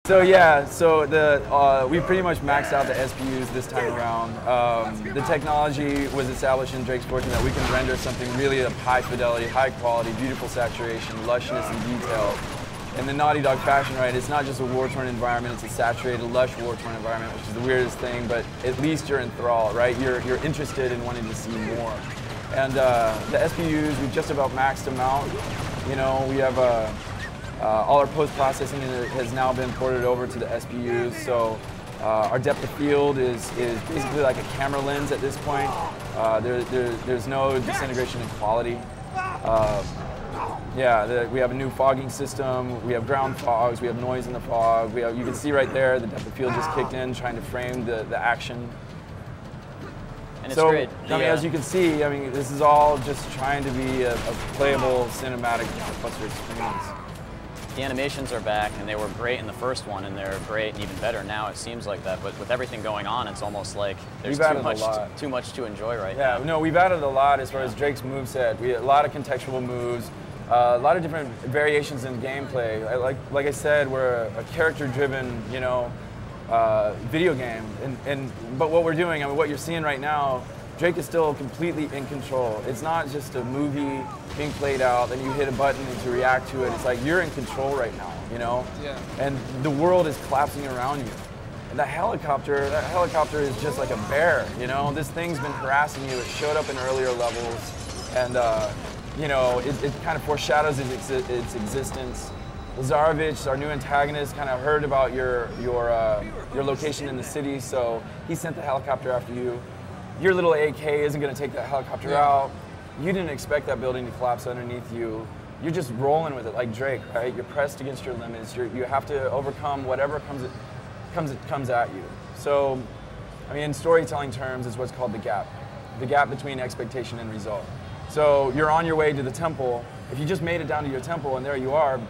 So yeah, so we pretty much maxed out the SPUs this time around. The technology was established in Drake's Fortune that we can render something really of high fidelity, high quality, beautiful saturation, lushness, and detail. In the Naughty Dog fashion, right? It's not just a war-torn environment; it's a saturated, lush, war-torn environment, which is the weirdest thing. But at least you're enthralled, right? You're interested in wanting to see more. And the SPUs, we've just about maxed them out. You know, we have all our post-processing has now been ported over to the SPUs, so our depth of field is basically like a camera lens at this point. There's no disintegration in quality. Yeah, we have a new fogging system, we have ground fogs, we have noise in the fog, you can see right there the depth of field just kicked in, trying to frame the action. And it's great. I mean, as you can see, I mean, this is all just trying to be a playable cinematic blockbuster experience. The animations are back, and they were great in the first one, and they're great and even better now. It seems like that, but with everything going on, it's almost like there's too much to enjoy right now. Yeah, no, we've added a lot as far as Drake's moveset. We had a lot of contextual moves, a lot of different variations in gameplay. Like I said, we're a character-driven, you know, video game, but what we're doing, I mean, what you're seeing right now, Drake is still completely in control. It's not just a movie being played out, then you hit a button and to react to it. It's like you're in control right now, you know? Yeah. And the world is collapsing around you. And that helicopter is just like a bear, you know? This thing's been harassing you. It showed up in earlier levels, and you know, it kind of foreshadows its existence. Lazarevic, our new antagonist, kind of heard about your location in the city, so he sent the helicopter after you. Your little AK isn't going to take that helicopter out. You didn't expect that building to collapse underneath you. You're just rolling with it like Drake, right? You're pressed against your limits. You have to overcome whatever comes at you. So, I mean, in storytelling terms, it's what's called the gap between expectation and result. So you're on your way to the temple. If you just made it down to your temple and there you are,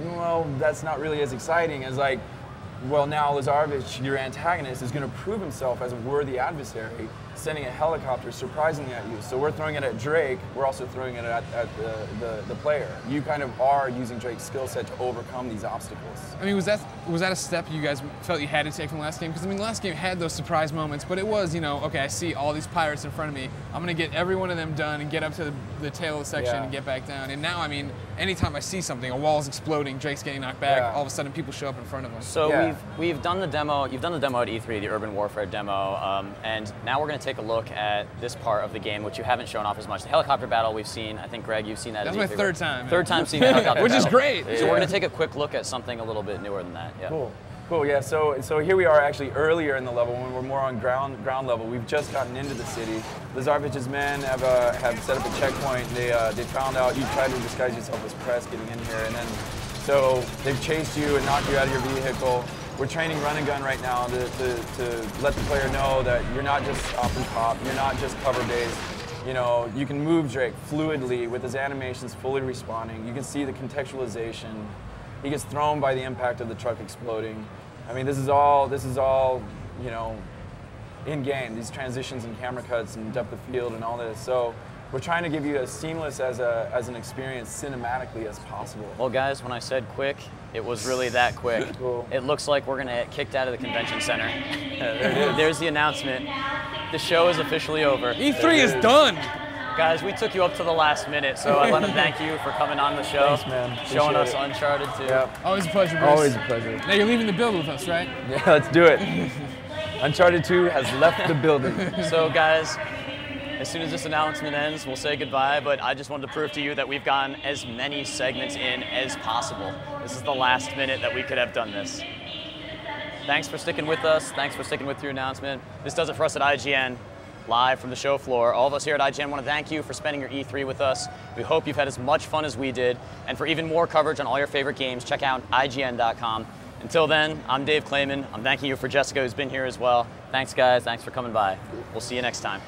well, that's not really as exciting as like, well, now Lazarevic, your antagonist, is going to prove himself as a worthy adversary, sending a helicopter surprisingly at you. So we're throwing it at Drake, we're also throwing it at the player. You kind of are using Drake's skill set to overcome these obstacles. I mean, was that a step you guys felt you had to take from the last game? Because I mean, the last game had those surprise moments, but it was, you know, okay, I see all these pirates in front of me. I'm going to get every one of them done and get up to the tail of the section and get back down. And now, I mean, anytime I see something, a wall's exploding, Drake's getting knocked back, all of a sudden people show up in front of him. So we've done the demo. You've done the demo at E3, the Urban Warfare demo, and now we're going to take a look at this part of the game, which you haven't shown off as much. The helicopter battle we've seen. I think, Greg, you've seen that. That's my third time. Third time seeing the helicopter which battle. is great. So we're going to take a quick look at something a little bit newer than that. Yeah. Cool. Yeah. So here we are, actually earlier in the level when we're more on ground level. We've just gotten into the city. Lazarevic's men have set up a checkpoint. They found out you tried to disguise yourself as press getting in here, and then so they've chased you and knocked you out of your vehicle. We're training run and gun right now to let the player know that you're not just stop and pop, you're not just cover based. You know, you can move Drake fluidly with his animations fully responding. You can see the contextualization. He gets thrown by the impact of the truck exploding. I mean, this is all, you know, in game. These transitions and camera cuts and depth of field and all this. So we're trying to give you as seamless as an experience cinematically as possible. Well, guys, when I said quick, it was really that quick. Cool. It looks like we're going to get kicked out of the convention center. There's the announcement. The show is officially over. E3 is done. Guys, we took you up to the last minute, so I want to thank you for coming on the show. Thanks, man. Showing us Uncharted 2. Yep. Always a pleasure, Bruce. Always a pleasure. Now you're leaving the build with us, right? Yeah, let's do it. Uncharted 2 has left the building. So, guys, as soon as this announcement ends, we'll say goodbye, but I just wanted to prove to you that we've gotten as many segments in as possible. This is the last minute that we could have done this. Thanks for sticking with us. Thanks for sticking with your announcement. This does it for us at IGN, live from the show floor. All of us here at IGN want to thank you for spending your E3 with us. We hope you've had as much fun as we did. And for even more coverage on all your favorite games, check out IGN.com. Until then, I'm Dave Clayman. I'm thanking you for Jessica, who's been here as well. Thanks, guys. Thanks for coming by. We'll see you next time.